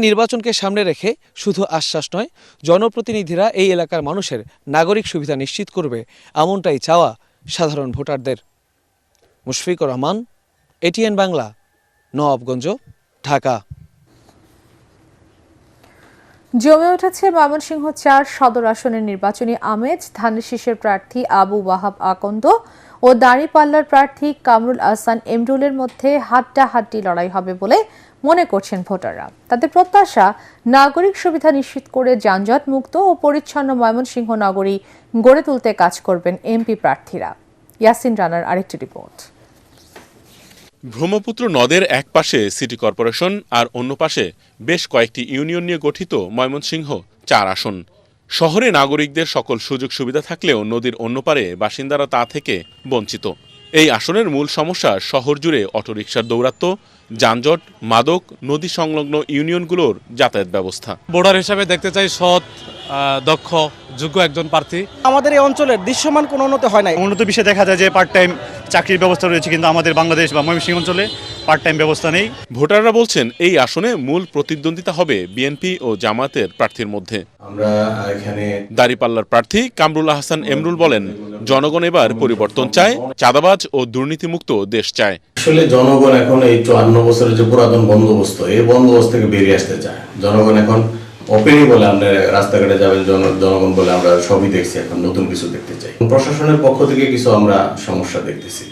নির্বাচনকে সামনে রেখে শুধু আশ্বাস নয়, জনপ্রতিনিধিরা এই এলাকার মানুষের নাগরিক সুবিধা নিশ্চিত করবে, এমনটাই চাওয়া সাধারণ ভোটারদের। মুশফিকুর রহমান, এটিএন বাংলা, নবাবগঞ্জ, ঢাকা। জমে উঠেছে ময়মনসিংহ ৪ সদর আসনের নির্বাচনী আমেজ। ধানের শীষের প্রার্থী আবু ওয়াহাব আকন্দ ও দাঁড়িপাল্লার প্রার্থী কামরুল আহসান এমরুলের মধ্যে হাড্ডাহাড্ডি লড়াই হবে বলে মনে করছেন ভোটাররা। তাদের প্রত্যাশা, নাগরিক সুবিধা নিশ্চিত করে যানজট মুক্ত ও পরিচ্ছন্ন ময়মনসিংহ নগরী গড়ে তুলতে কাজ করবেন এমপি প্রার্থীরা। ইয়াসিন রানার আরেকটি রিপোর্ট। ব্রহ্মপুত্র নদের এক পাশে সিটি কর্পোরেশন আর অন্য পাশে বেশ কয়েকটি ইউনিয়ন নিয়ে গঠিত ময়মনসিংহ ৪ আসন। শহরে নাগরিকদের সকল সুযোগ সুবিধা থাকলেও নদীর অন্য পারে বাসিন্দারা তা থেকে বঞ্চিত। এই আসনের মূল সমস্যা শহর জুড়ে অটোরিকশার দৌরাত্ম্য, যানজট, মাদক, নদী সংলগ্ন ইউনিয়নগুলোর যাতায়াত ব্যবস্থা। ভোটার হিসাবে দেখতে চাই সৎ, দক্ষ, যোগ্য একজন প্রার্থী। আমাদের এই অঞ্চলের দৃশ্যমান কোনো উন্নতি হয় নাই। উন্নত বিষয়ে দেখা যায় যে পার্ট টাইম চাকরির ব্যবস্থা রয়েছে, কিন্তু আমাদের বাংলাদেশ বা ময়মনসিংহ অঞ্চলে পার্ট টাইম ব্যবস্থা নেই। ভোটাররা বলছেন এই আসনে মূল প্রতিদ্বন্দ্বিতা হবে বিএনপি ও জামায়াতের প্রার্থীর মধ্যে। আমরা এখানে দাঁড়িপাল্লার প্রার্থী কামরুল আহসান এমরুল বলেন, জনগণ এবার পরিবর্তন চায়, চাঁদাবাজ ও দুর্নীতিমুক্ত দেশ চায়। আসলে জনগণ এখন এই 54 বছরের যে পুরাতন বন্দোবস্ত, এই বন্দোবস্ত থেকে বেরিয়ে আসতে চায়। জনগণ এখন ওপেনই বলে, আমরা রাস্তাঘাটে যাবেন, জনগণ বলে আমরা সবই দেখছি, এখন নতুন কিছু দেখতে চাই। প্রশাসনের পক্ষ থেকে কিছু আমরা সমস্যা দেখতেছি,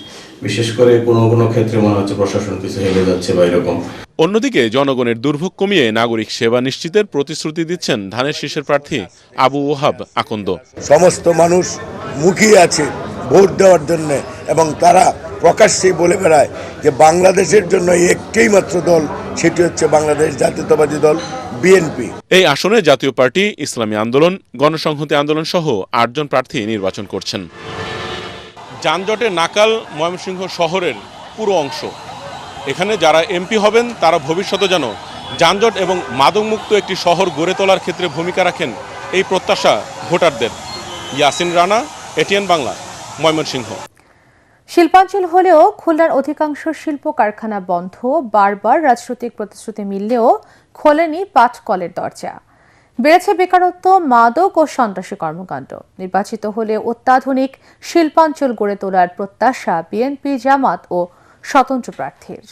বিশেষ করে কোনো কোনো ক্ষেত্রে মনে হচ্ছে প্রশাসন কিছু হেলে যাচ্ছে বা এরকম। অন্যদিকে জনগণের দুর্ভোগ কমিয়ে নাগরিক সেবা নিশ্চিতের প্রতিশ্রুতি দিচ্ছেন ধানের শীষের প্রার্থী আবু ওয়াহাব আকন্দ। সমস্ত মানুষ মুখিয়ে আছে ভোট দেওয়ার জন্য, এবং তারা প্রকাশ্যেই বলে বেড়ায় যে বাংলাদেশের জন্য একটাই মাত্র দল, সেটি হচ্ছে বাংলাদেশ জাতীয়তাবাদী দল বিএনপি। এই আসনে জাতীয় পার্টি, ইসলামী আন্দোলন, গণসংহতি আন্দোলন সহ 8 জন প্রার্থী নির্বাচন করছেন। যানজটের নাকাল ময়মনসিংহ শহরের পুরো অংশ। এখানে যারা এমপি হবেন তারা ভবিষ্যতে যেন যানজট এবং মাদকমুক্ত একটি শহর গড়ে তোলার ক্ষেত্রে ভূমিকা রাখেন, এই প্রত্যাশা ভোটারদের। ইয়াসিন রানা, এটিএন বাংলা, ময়মনসিংহ। শিল্পাঞ্চল হলেও খুলনার অধিকাংশ শিল্প কারখানা বন্ধ। বারবার রাজনৈতিক প্রতিশ্রুতি মিললেও খোলেনি পাটকলের দরজা। বেড়েছে বেকারত্ব, মাদক ও সন্ত্রাসী কর্মকাণ্ড। নির্বাচিত হলে অত্যাধুনিক শিল্পাঞ্চল গড়ে তোলার প্রত্যাশা বিএনপি, জামাত ও স্বতন্ত্র প্রার্থীর।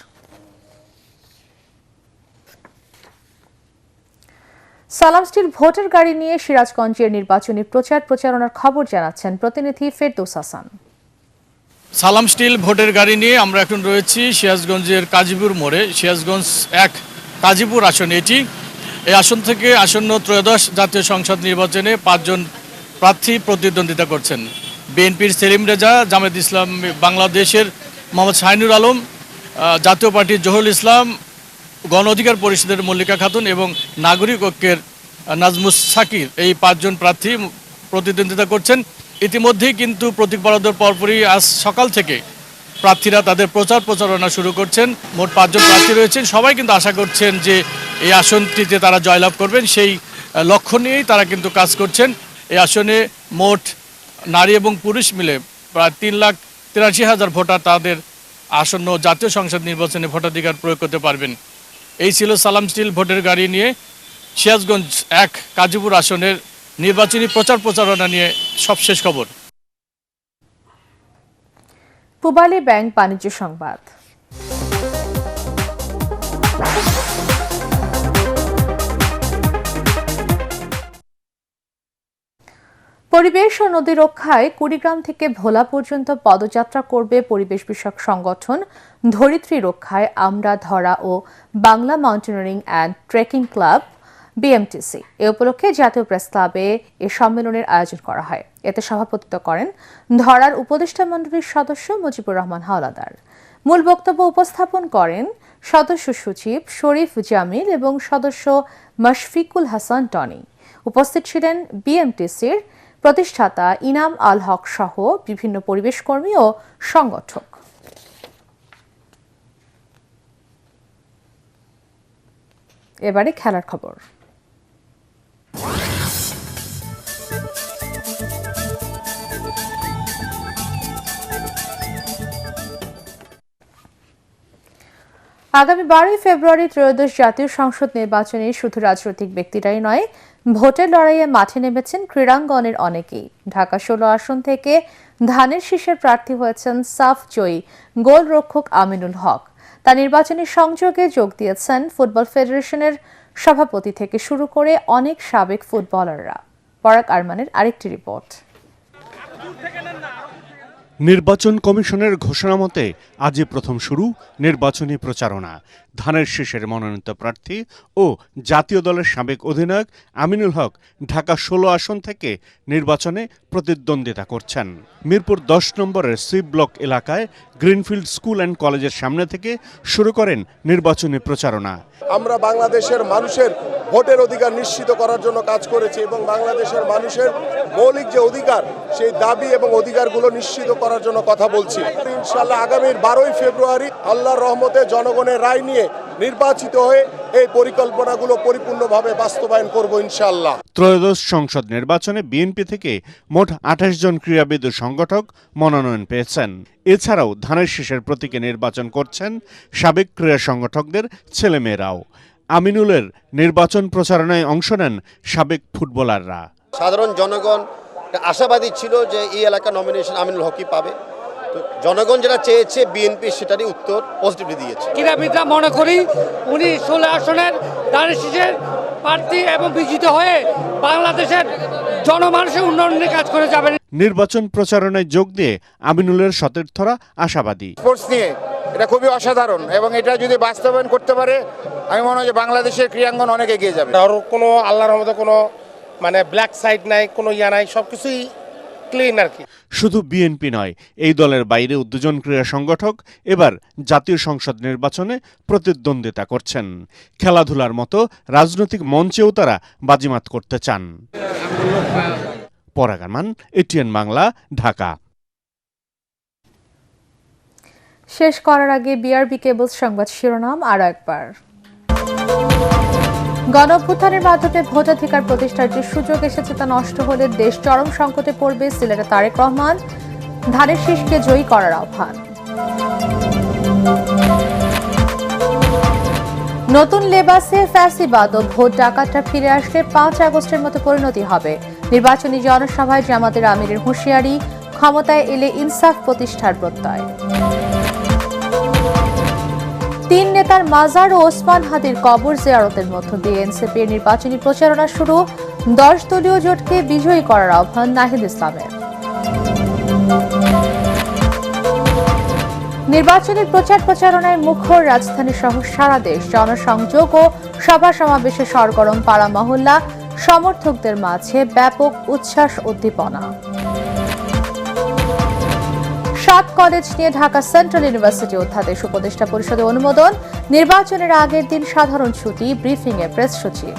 সালাম স্টিল ভোটের গাড়ি নিয়ে সিরাজগঞ্জের নির্বাচনী প্রচারণার খবর জানাচ্ছেন প্রতিনিধি ফেরদৌস হাসান। সালাম স্টিল ভোটের গাড়ি নিয়ে আমরা এখন রয়েছি সিরাজগঞ্জের কাজীপুর মোড়ে। সিরাজগঞ্জ 1 কাজীপুর আসন এটি। এই আসন থেকে আসন্ন ত্রয়োদশ জাতীয় সংসদ নির্বাচনে 5 জন প্রার্থী প্রতিদ্বন্দ্বিতা করছেন। বিএনপির সেলিম রেজা, জামায়াত ইসলাম বাংলাদেশের মোহাম্মদ শাহিনুর আলম, জাতীয় পার্টির জহুরুল ইসলাম, গণ অধিকার পরিষদের মল্লিকা খাতুন এবং নাগরিক ঐক্যের নাজমুস সাকির, এই 5 জন প্রার্থী প্রতিদ্বন্দ্বিতা করছেন। ইতিমধ্যেই কিন্তু প্রতীক বরাদ্দর পরপরই আজ সকাল থেকে প্রার্থীরা তাদের প্রচারণা শুরু করছেন। মোট 5 জন প্রার্থী রয়েছেন। সবাই কিন্তু আশা করছেন যে এই আসনটিতে তারা জয়লাভ করবেন, সেই লক্ষ্য নিয়েই তারা কিন্তু কাজ করছেন। এই আসনে মোট নারী এবং পুরুষ মিলে প্রায় 3,83,000 ভোটার তাদের আসন্ন জাতীয় সংসদ নির্বাচনে ভোটাধিকার প্রয়োগ করতে পারবেন। এই ছিল সালাম স্টিল ভোটের গাড়ি নিয়ে সিরাজগঞ্জ 1 কাজীপুর আসনের নির্বাচনী প্রচারণা নিয়ে সবশেষ খবর। পূবালী ব্যাংক বাণিজ্য সংবাদ। পরিবেশ ও নদী রক্ষায় কুড়িগ্রাম থেকে ভোলা পর্যন্ত পদযাত্রা করবে পরিবেশ বিষয়ক সংগঠন ধরিত্রী রক্ষায় আমরা ধরা ও Bangla mountaineering and trekking club BMTC. এ উপলক্ষে জাতীয় প্রেস ক্লাবে এ সম্মেলনের আয়োজন করা হয়। এতে সভাপতিত্ব করেন ধরার উপদেষ্টা মণ্ডলীর সদস্য মুজিবুর রহমান হাওলাদার। মূল বক্তব্য উপস্থাপন করেন সদস্য সচিব শরীফ জামিল এবং সদস্য মাশফিকুল হাসান টনি। উপস্থিত ছিলেন বিএমটিসির প্রতিষ্ঠাতা ইনাম আল হক সহ বিভিন্ন পরিবেশ কর্মী ও সংগঠক। এবারে খেলার খবর। আগামী 12 ফেব্রুয়ারি ত্রয়োদশ জাতীয় সংসদ নির্বাচনে শুধু রাজনৈতিক ব্যক্তিরাই নয়, ভোটের লড়াইয়ে মাঠে নেমেছেন ক্রীড়াঙ্গনের অনেকেই। ঢাকা 16 আসন থেকে ধানের শীষের প্রার্থী হয়েছেন সাফ জয়ী গোলরক্ষক আমিনুল হক। তার নির্বাচনী সংযোগে যোগ দিয়েছেন ফুটবল ফেডারেশনের সভাপতি থেকে শুরু করে অনেক সাবেক ফুটবলাররা। পরাগ আরমানের আরেকটি রিপোর্ট। নির্বাচন কমিশনের ঘোষণা মতে আজই প্রথম শুরু নির্বাচনী প্রচারণা। ধানের শীষের মনোনীত প্রার্থী ও জাতীয় দলের সাবেক অধিনায়ক আমিনুল হক ঢাকা 16 আসন থেকে নির্বাচনে প্রতিদ্বন্দ্বিতা করছেন। মিরপুর 10 নম্বরের সি ব্লক এলাকায় গ্রিনফিল্ড স্কুল অ্যান্ড কলেজের সামনে থেকে শুরু করেন নির্বাচনী প্রচারণা। আমরা বাংলাদেশের মানুষের ভোটের অধিকার নিশ্চিত করার জন্য কাজ করেছি এবং বাংলাদেশের মানুষের মৌলিক যে অধিকার সেই দাবি এবং অধিকারগুলো নিশ্চিত করার জন্য কথা বলছি। ইনশাআল্লাহ আগামীর 12ই ফেব্রুয়ারি আল্লাহর রহমতে জনগণের রায় নিয়ে নির্বাচিত হয়ে এই পরিকল্পনাগুলো পরিপূর্ণভাবে বাস্তবায়ন করব ইনশাআল্লাহ। ত্রয়োদশ সংসদ নির্বাচনে বিএনপি থেকে মোট 28 জন ক্রীড়াবিদ ও সংগঠক মনোনয়ন পেয়েছেন। এছাড়াও ধানের শীষের প্রতীকে নির্বাচন করছেন সাবেক ক্রীড়া সংগঠকদের ছেলেমেয়েরাও। আমিনুলের নির্বাচন প্রচারণায় অংশ নেন সাবেক ফুটবলাররা। সাধারণ জনগণ আশাবাদী ছিল যে এই এলাকা নমিনেশন আমিনুল হকই পাবে। তো জনগণ যেটা চেয়েছে বিএনপি সেটারই উত্তর পজিটিভলি দিয়েছে। ক্রীড়াবিদরা মনে করি উনি 16 আসনের ধানের শীষের প্রার্থী এবং বিজিত হয়ে বাংলাদেশের জনমানুষের উন্নয়নের কাজ করে যাবেন। নির্বাচন প্রচারণায় যোগ দিয়ে আমিনুলের সতীর্থরা আশাবাদী। স্পোর্টস নিয়ে এটা খুবই অসাধারণ এবং এটা যদি বাস্তবায়ন করতে পারে আমি মনে হয় যে বাংলাদেশের ক্রীড়াঙ্গন অনেক এগিয়ে যাবে। আর কোনো আল্লাহর রহমতে কোনো ব্ল্যাক সাইড নাই, কোনো ইয়া নাই, সবকিছুই ক্লিন আর কি। শুধু বিএনপি নয়, এই দলের বাইরে 2 জন ক্রীড়া সংগঠক এবার জাতীয় সংসদ নির্বাচনে প্রতিদ্বন্দ্বিতা করছেন। খেলাধুলার মতো রাজনৈতিক মঞ্চেও তারা বাজিমাত করতে চান। পরাগ আরমান, এটিএন বাংলা, ঢাকা। শেষ করার আগে বিআরবি কেবলস সংবাদ শিরোনাম আরও একবার। গণঅভ্যুত্থানের মাধ্যমে ভোটাধিকার প্রতিষ্ঠার যে সুযোগ এসেছে তা নষ্ট হলে দেশ চরম সংকটে পড়বে, সিলেটে তারেক রহমান। ধানের শীষকে জয়ী করার আহ্বান। নতুন লেবাসে ফ্যাসিবাদ ও ভোট ডাকাতরা ফিরে আসলে 5 আগস্টের মতো পরিণতি হবে। নির্বাচনী জনসভায় জামাতের আমিরের হুঁশিয়ারি, ক্ষমতায় এলে ইনসাফ প্রতিষ্ঠার প্রত্যয়। 3 নেতার মাজার ও ওসমান হাদির কবর জিয়ারতের মধ্য দিয়ে এনসিপির নির্বাচনী প্রচারণা শুরু। 10 দলীয় জোটকে বিজয়ী করার আহ্বান নাহিদ ইসলামের। নির্বাচনী প্রচারণায় মুখর রাজধানী সহ সারা দেশ। জনসংযোগ ও সভা সমাবেশে সরগরম পাড়া মহল্লা, সমর্থকদের মাঝে ব্যাপক উচ্ছ্বাস উদ্দীপনা। 7 কলেজ নিয়ে ঢাকা সেন্ট্রাল ইউনিভার্সিটি অধ্যাদেশ উপদেষ্টা পরিষদে অনুমোদন। নির্বাচনের আগের দিন সাধারণ ছুটি, ব্রিফিংয়ে প্রেস সচিব।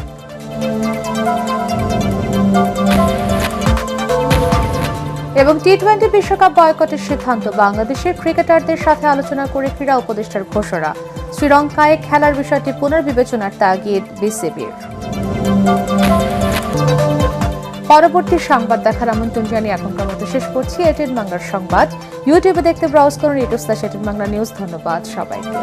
এবং টি-20 বিশ্বকাপ বয়কটের সিদ্ধান্ত, বাংলাদেশের ক্রিকেটারদের সাথে আলোচনা করে ক্রীড়া উপদেষ্টার ঘোষণা। শ্রীলঙ্কায় খেলার বিষয়টি পুনর্বিবেচনার তাগিদ বিসিবির। পরবর্তী সংবাদ দেখার আমন্ত্রণ জানিয়ে এখনকার মতো শেষ করছি এটিএন বাংলার সংবাদ। ইউটিউবে দেখতে ব্রাউজ করুন youtube/এটিএন বাংলা নিউজ। ধন্যবাদ সবাইকে।